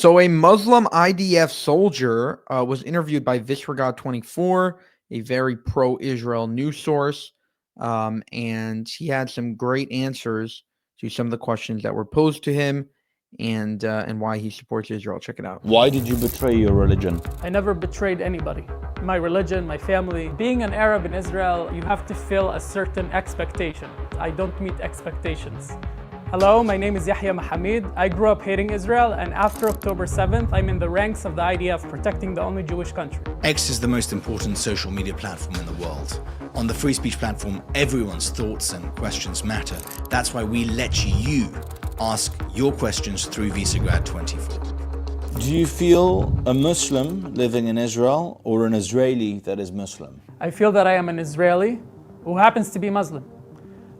So a Muslim IDF soldier was interviewed by Visregard24, a very pro-Israel news source, and he had some great answers to some of the questions that were posed to him, and why he supports Israel. Check it out. Why did you betray your religion? I never betrayed anybody. My religion, my family. Being an Arab in Israel, you have to fill a certain expectation. I don't meet expectations. Hello, my name is Yahya Mohammed. I grew up hating Israel, and after October 7th, I'm in the ranks of the IDF, protecting the only Jewish country. X is the most important social media platform in the world. On the free speech platform, everyone's thoughts and questions matter. That's why we let you ask your questions through Visograd24. Do you feel a Muslim living in Israel or an Israeli that is Muslim? I feel that I am an Israeli who happens to be Muslim.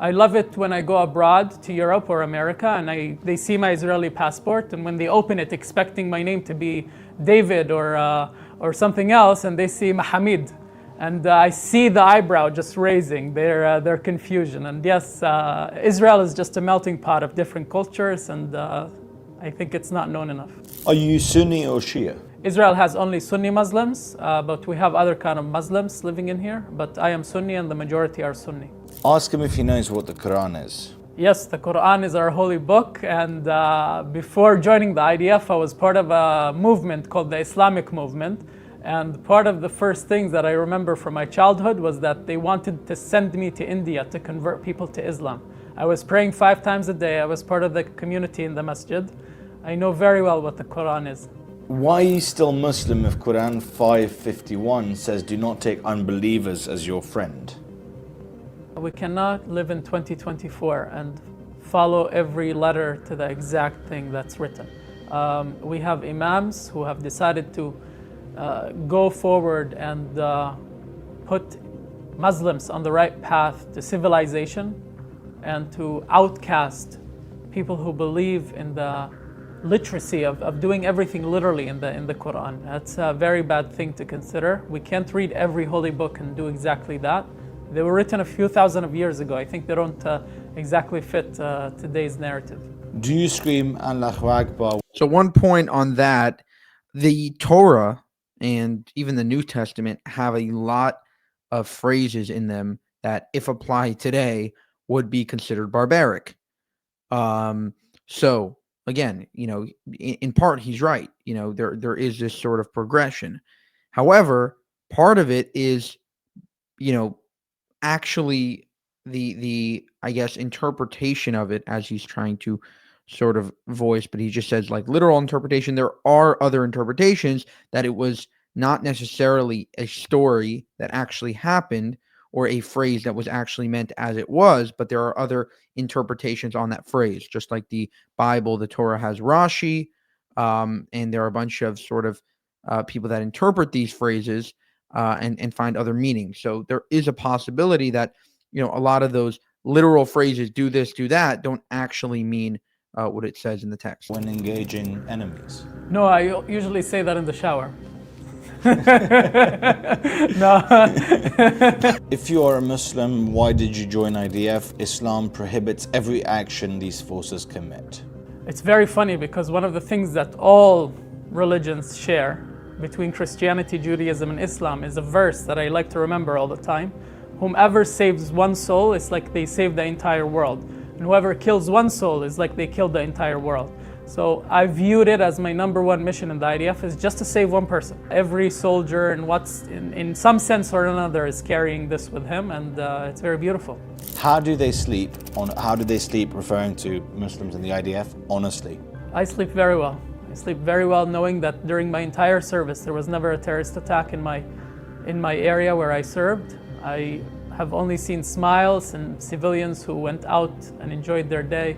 I love it when I go abroad to Europe or America and they see my Israeli passport, and when they open it expecting my name to be David or something else, and they see Mohammed, and I see the eyebrow just raising, their confusion. And yes, Israel is just a melting pot of different cultures, and I think it's not known enough. Are you Sunni or Shia? Israel has only Sunni Muslims, but we have other kind of Muslims living in here. But I am Sunni and the majority are Sunni. Ask him if he knows what the Quran is. Yes, the Quran is our holy book, and before joining the IDF, I was part of a movement called the Islamic movement. And part of the first things that I remember from my childhood was that they wanted to send me to India to convert people to Islam. I was praying 5 times a day. I was part of the community in the masjid. I know very well what the Quran is. Why are you still Muslim if Quran 5:51 says do not take unbelievers as your friend? We cannot live in 2024 and follow every letter to the exact thing that's written. We have imams who have decided to go forward and put Muslims on the right path to civilization and to outcast people who believe in the literacy of doing everything literally in the Quran. That's a very bad thing to consider. We can't read every holy book and do exactly that. They were written a few thousand of years ago. I think they don't exactly fit today's narrative. Do you scream Allahu Akbar? So one point on that, the Torah and even the New Testament have a lot of phrases in them that, if applied today, would be considered barbaric. So again, in part, he's right. There is this sort of progression. However, part of it is, actually the I guess interpretation of it as he's trying to sort of voice, but he just says like literal interpretation. There are other interpretations that it was not necessarily a story that actually happened or a phrase that was actually meant as it was, but there are other interpretations on that phrase, just like the Bible, the Torah has Rashi, and there are a bunch of sort of people that interpret these phrases and find other meanings. So there is a possibility that, a lot of those literal phrases, do this, do that, don't actually mean what it says in the text. When engaging enemies? No, I usually say that in the shower. No. If you are a Muslim, why did you join IDF? Islam prohibits every action these forces commit. It's very funny because one of the things that all religions share between Christianity, Judaism, and Islam is a verse that I like to remember all the time. Whomever saves one soul, it's like they saved the entire world. And whoever kills one soul is like they killed the entire world. So I viewed it as my #1 mission in the IDF is just to save one person. Every soldier in some sense or another is carrying this with him, and it's very beautiful. How do they sleep? Referring to Muslims in the IDF, honestly? I sleep very well. I sleep very well knowing that during my entire service there was never a terrorist attack in my area where I served. I have only seen smiles and civilians who went out and enjoyed their day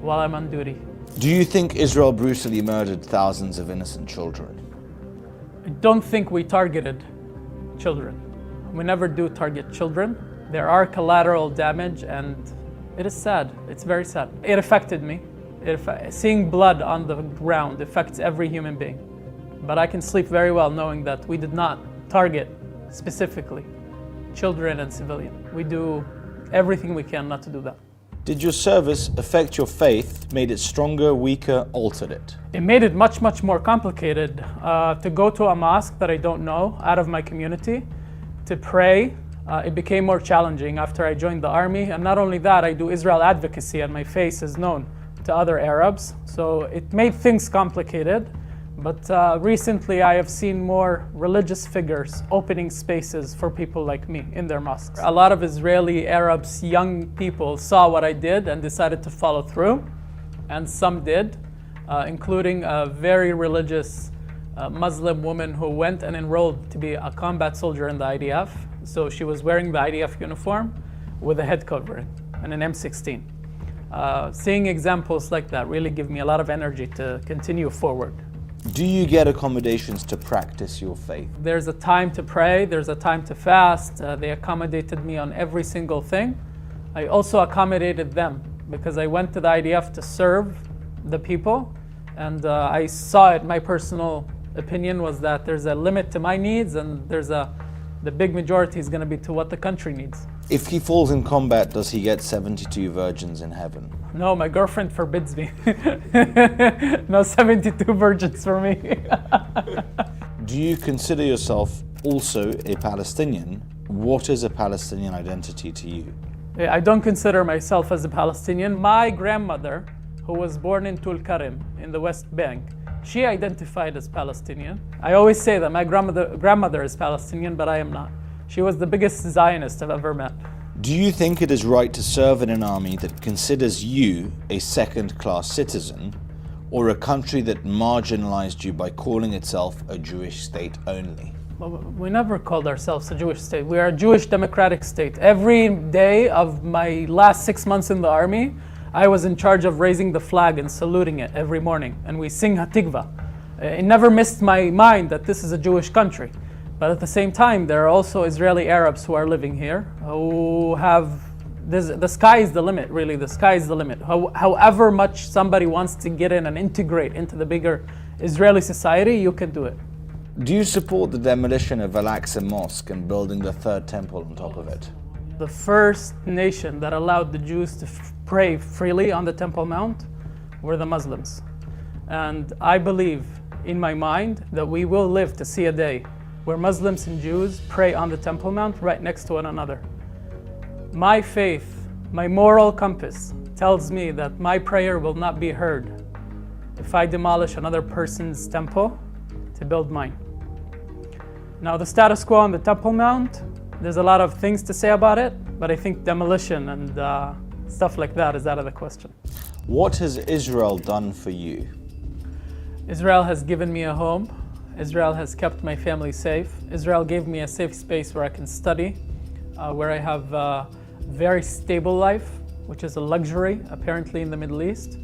while I'm on duty. Do you think Israel brutally murdered thousands of innocent children? I don't think we targeted children. We never do target children. There are collateral damage, and it is sad. It's very sad. It affected me. Seeing blood on the ground affects every human being. But I can sleep very well knowing that we did not target specifically children and civilians. We do everything we can not to do that. Did your service affect your faith, made it stronger, weaker, altered it? It made it much, much more complicated to go to a mosque that I don't know out of my community, to pray. It became more challenging after I joined the army. And not only that, I do Israel advocacy and my face is known to other Arabs. So it made things complicated. But recently I have seen more religious figures opening spaces for people like me in their mosques. A lot of Israeli Arabs, young people, saw what I did and decided to follow through. And some did, including a very religious Muslim woman who went and enrolled to be a combat soldier in the IDF. So she was wearing the IDF uniform with a head covering and an M16. Seeing examples like that really give me a lot of energy to continue forward. Do you get accommodations to practice your faith? There's a time to pray, there's a time to fast. They accommodated me on every single thing. I also accommodated them because I went to the IDF to serve the people, and I saw it. My personal opinion was that there's a limit to my needs, and the big majority is going to be to what the country needs. If he falls in combat, does he get 72 virgins in heaven? No, my girlfriend forbids me. No 72 virgins for me. Do you consider yourself also a Palestinian? What is a Palestinian identity to you? I don't consider myself as a Palestinian. My grandmother, who was born in Tulkarem in the West Bank, she identified as Palestinian. I always say that my grandmother is Palestinian, but I am not. She was the biggest Zionist I've ever met. Do you think it is right to serve in an army that considers you a second-class citizen, or a country that marginalized you by calling itself a Jewish state only? Well, we never called ourselves a Jewish state. We are a Jewish democratic state. Every day of my last 6 months in the army, I was in charge of raising the flag and saluting it every morning. And we sing Hatikva. It never missed my mind that this is a Jewish country. But at the same time, there are also Israeli Arabs who are living here who have, the sky is the limit, really. The sky is the limit. However much somebody wants to get in and integrate into the bigger Israeli society, you can do it. Do you support the demolition of Al-Aqsa Mosque and building the third temple on top of it? The first nation that allowed the Jews to pray freely on the Temple Mount were the Muslims. And I believe in my mind that we will live to see a day where Muslims and Jews pray on the Temple Mount right next to one another. My faith, my moral compass tells me that my prayer will not be heard if I demolish another person's temple to build mine. Now, the status quo on the Temple Mount, there's a lot of things to say about it, but I think demolition and stuff like that is out of the question. What has Israel done for you? Israel has given me a home. Israel has kept my family safe. Israel gave me a safe space where I can study, where I have a very stable life, which is a luxury apparently in the Middle East.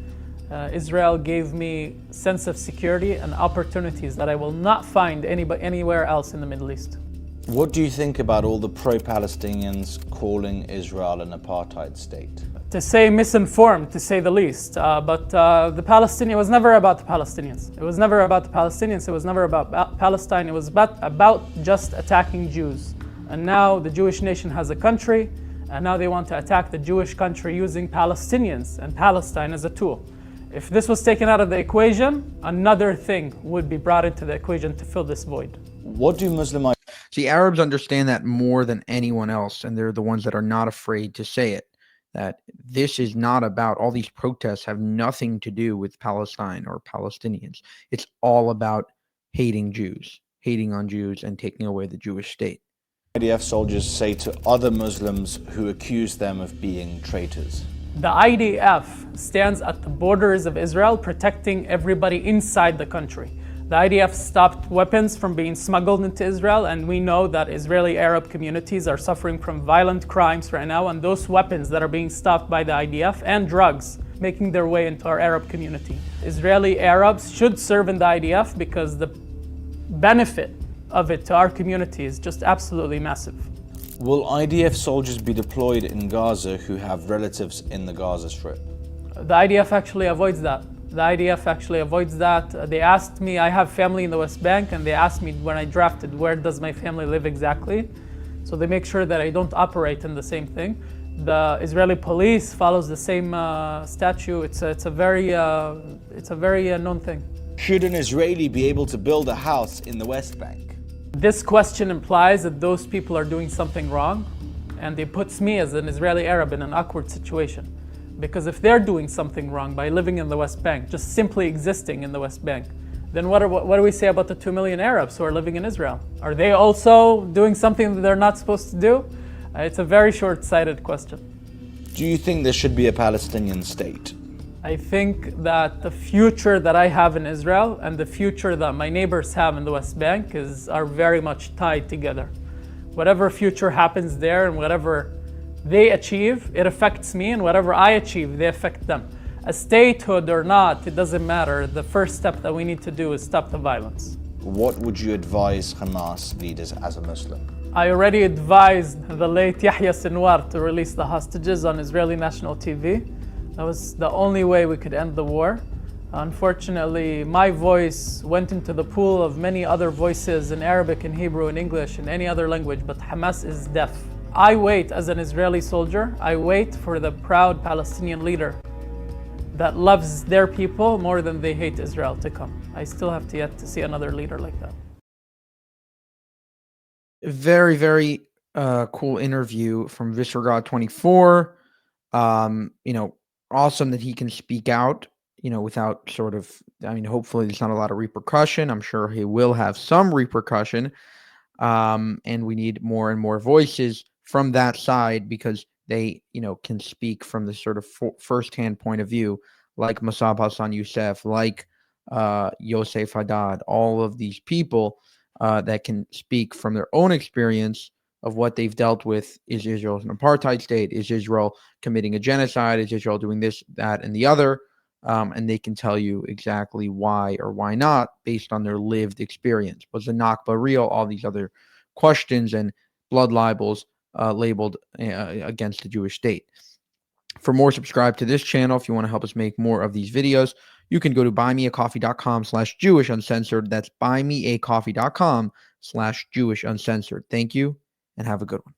Israel gave me sense of security and opportunities that I will not find anywhere else in the Middle East. What do you think about all the pro-Palestinians calling Israel an apartheid state? To say misinformed, to say the least. But the Palestinian, it was never about the Palestinians. It was never about the Palestinians. It was never about Palestine. It was about just attacking Jews. And now the Jewish nation has a country, and now they want to attack the Jewish country using Palestinians and Palestine as a tool. If this was taken out of the equation, another thing would be brought into the equation to fill this void. What do Muslim... See, Arabs understand that more than anyone else, and they're the ones that are not afraid to say it. That this is not about, all these protests have nothing to do with Palestine or Palestinians. It's all about hating Jews, hating on Jews, and taking away the Jewish state. IDF soldiers say to other Muslims who accuse them of being traitors? The IDF stands at the borders of Israel, protecting everybody inside the country. The IDF stopped weapons from being smuggled into Israel, and we know that Israeli Arab communities are suffering from violent crimes right now, and those weapons that are being stopped by the IDF and drugs making their way into our Arab community. Israeli Arabs should serve in the IDF because the benefit of it to our community is just absolutely massive. Will IDF soldiers be deployed in Gaza who have relatives in the Gaza Strip? The IDF actually avoids that. The IDF actually avoids that. They asked me, I have family in the West Bank, and they asked me when I drafted, where does my family live exactly? So they make sure that I don't operate in the same thing. The Israeli police follows the same statute. It's a very known thing. Should an Israeli be able to build a house in the West Bank? This question implies that those people are doing something wrong, and it puts me as an Israeli Arab in an awkward situation. Because if they're doing something wrong by living in the West Bank, just simply existing in the West Bank, then what do we say about the 2 million Arabs who are living in Israel? Are they also doing something that they're not supposed to do? It's a very short-sighted question. Do you think there should be a Palestinian state? I think that the future that I have in Israel and the future that my neighbors have in the West Bank are very much tied together. Whatever future happens there and whatever they achieve, it affects me, and whatever I achieve, they affect them. A statehood or not, it doesn't matter. The first step that we need to do is stop the violence. What would you advise Hamas leaders as a Muslim? I already advised the late Yahya Sinwar to release the hostages on Israeli national TV. That was the only way we could end the war. Unfortunately, my voice went into the pool of many other voices in Arabic and Hebrew and English and any other language, but Hamas is deaf. I wait as an Israeli soldier, I wait for the proud Palestinian leader that loves their people more than they hate Israel to come. I still have yet to see another leader like that. Very, very cool interview from Viscergod24. Awesome that he can speak out, without sort of, hopefully there's not a lot of repercussion. I'm sure he will have some repercussion. And we need more and more voices from that side because they, can speak from the sort of firsthand point of view, like Mossab Hassan Youssef, like Yosef Haddad, all of these people that can speak from their own experience of what they've dealt with. Is Israel an apartheid state? Is Israel committing a genocide? Is Israel doing this, that, and the other? And they can tell you exactly why or why not based on their lived experience. Was the Nakba real? All these other questions and blood libels labeled against the Jewish state. For more, subscribe to this channel. If you want to help us make more of these videos, you can go to buymeacoffee.com/JewishUncensored. That's buymeacoffee.com/JewishUncensored. Thank you and have a good one.